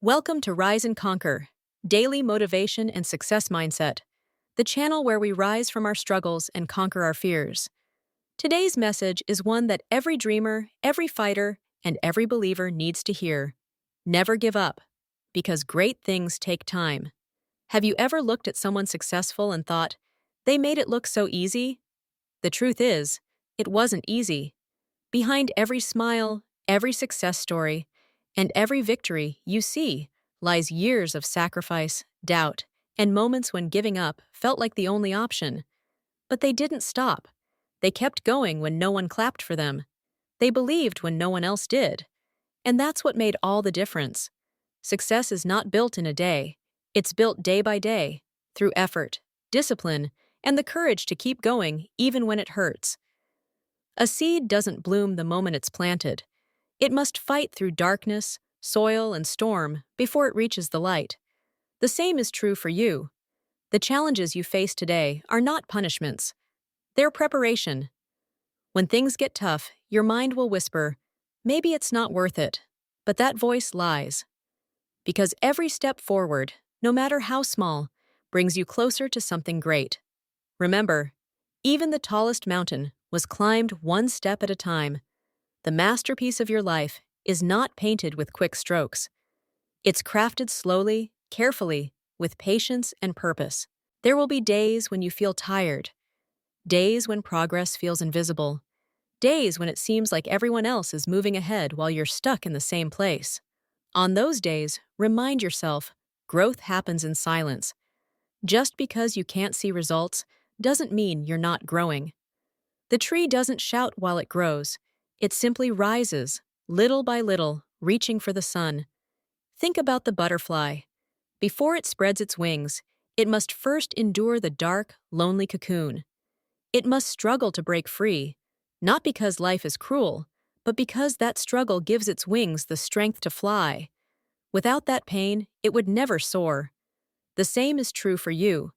Welcome to Rise and Conquer, Daily Motivation and Success Mindset, the channel where we rise from our struggles and conquer our fears. Today's message is one that every dreamer, every fighter, and every believer needs to hear. Never give up, because great things take time. Have you ever looked at someone successful and thought, they made it look so easy? The truth is, it wasn't easy. Behind every smile, every success story, and every victory you see lies years of sacrifice, doubt, and moments when giving up felt like the only option. But they didn't stop. They kept going when no one clapped for them. They believed when no one else did. And that's what made all the difference. Success is not built in a day. It's built day by day, through effort, discipline, and the courage to keep going even when it hurts. A seed doesn't bloom the moment it's planted. It must fight through darkness, soil, and storm before it reaches the light. The same is true for you. The challenges you face today are not punishments. They're preparation. When things get tough, your mind will whisper, maybe it's not worth it. But that voice lies. Because every step forward, no matter how small, brings you closer to something great. Remember, even the tallest mountain was climbed one step at a time. The masterpiece of your life is not painted with quick strokes. It's crafted slowly, carefully, with patience and purpose. There will be days when you feel tired, days when progress feels invisible, days when it seems like everyone else is moving ahead while you're stuck in the same place. On those days, remind yourself, growth happens in silence. Just because you can't see results doesn't mean you're not growing. The tree doesn't shout while it grows. It simply rises, little by little, reaching for the sun. Think about the butterfly. Before it spreads its wings, it must first endure the dark, lonely cocoon. It must struggle to break free, not because life is cruel, but because that struggle gives its wings the strength to fly. Without that pain, it would never soar. The same is true for you.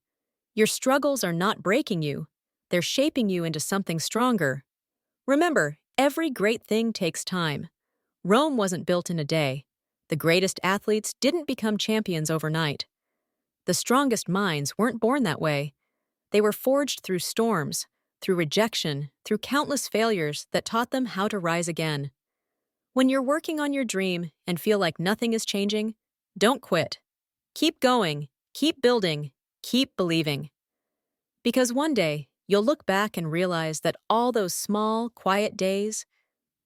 Your struggles are not breaking you. They're shaping you into something stronger. Remember, every great thing takes time. Rome wasn't built in a day. The greatest athletes didn't become champions overnight. The strongest minds weren't born that way. They were forged through storms, through rejection, through countless failures that taught them how to rise again. When you're working on your dream and feel like nothing is changing, don't quit. Keep going, keep building, keep believing. Because one day, you'll look back and realize that all those small, quiet days,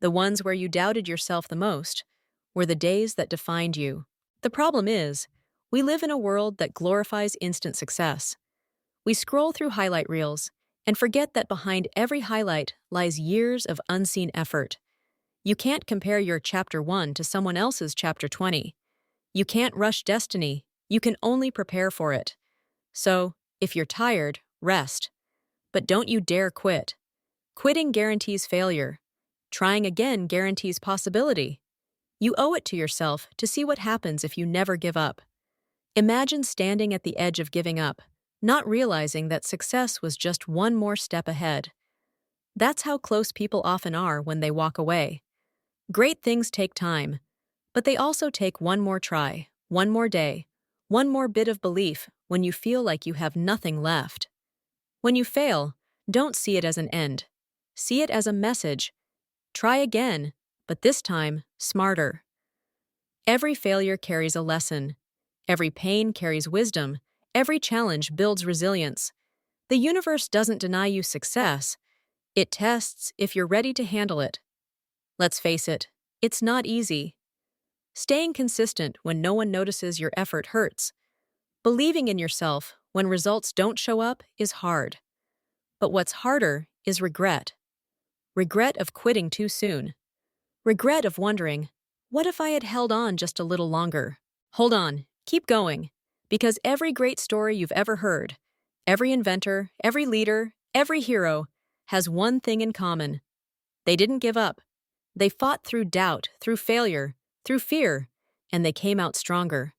the ones where you doubted yourself the most, were the days that defined you. The problem is, we live in a world that glorifies instant success. We scroll through highlight reels and forget that behind every highlight lies years of unseen effort. You can't compare your chapter 1 to someone else's chapter 20. You can't rush destiny. You can only prepare for it. So, if you're tired, rest. But don't you dare quit. Quitting guarantees failure. Trying again guarantees possibility. You owe it to yourself to see what happens if you never give up. Imagine standing at the edge of giving up, not realizing that success was just one more step ahead. That's how close people often are when they walk away. Great things take time, but they also take one more try, one more day, one more bit of belief when you feel like you have nothing left. When you fail, don't see it as an end. See it as a message. Try again, but this time, smarter. Every failure carries a lesson. Every pain carries wisdom. Every challenge builds resilience. The universe doesn't deny you success. It tests if you're ready to handle it. Let's face it, it's not easy. Staying consistent when no one notices your effort hurts. Believing in yourself when results don't show up is hard. But what's harder is regret. Regret of quitting too soon. Regret of wondering, what if I had held on just a little longer? Hold on, keep going. Because every great story you've ever heard, every inventor, every leader, every hero, has one thing in common. They didn't give up. They fought through doubt, through failure, through fear, and they came out stronger.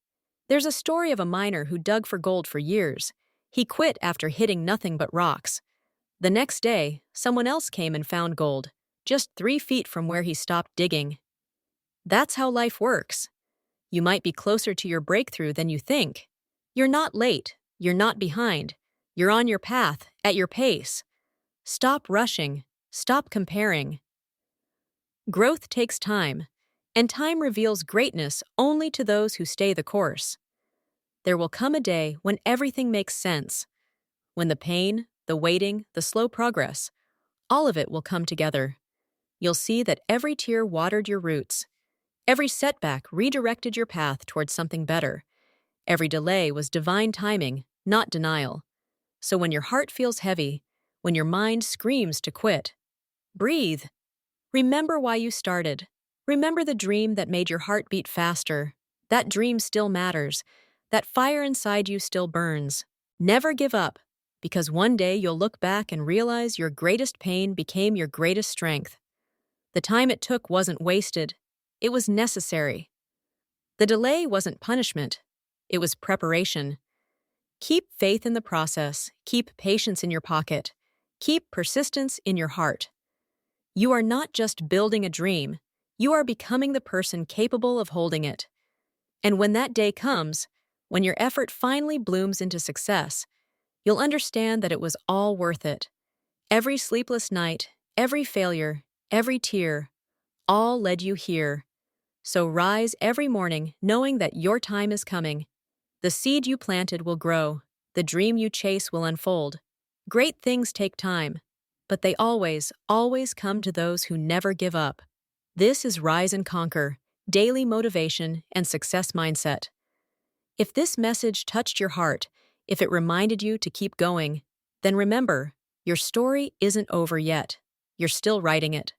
There's a story of a miner who dug for gold for years. He quit after hitting nothing but rocks. The next day, someone else came and found gold, just 3 feet from where he stopped digging. That's how life works. You might be closer to your breakthrough than you think. You're not late. You're not behind. You're on your path, at your pace. Stop rushing. Stop comparing. Growth takes time, and time reveals greatness only to those who stay the course. There will come a day when everything makes sense, when the pain, the waiting, the slow progress, all of it will come together. You'll see that every tear watered your roots. Every setback redirected your path towards something better. Every delay was divine timing, not denial. So when your heart feels heavy, when your mind screams to quit, breathe. Remember why you started. Remember the dream that made your heart beat faster. That dream still matters. That fire inside you still burns. Never give up, because one day you'll look back and realize your greatest pain became your greatest strength. The time it took wasn't wasted. It was necessary. The delay wasn't punishment. It was preparation. Keep faith in the process. Keep patience in your pocket. Keep persistence in your heart. You are not just building a dream. You are becoming the person capable of holding it. And when that day comes, when your effort finally blooms into success, you'll understand that it was all worth it. Every sleepless night, every failure, every tear, all led you here. So rise every morning knowing that your time is coming. The seed you planted will grow. The dream you chase will unfold. Great things take time, but they always, always come to those who never give up. This is Rise and Conquer, daily motivation and success mindset. If this message touched your heart, if it reminded you to keep going, then remember, your story isn't over yet. You're still writing it.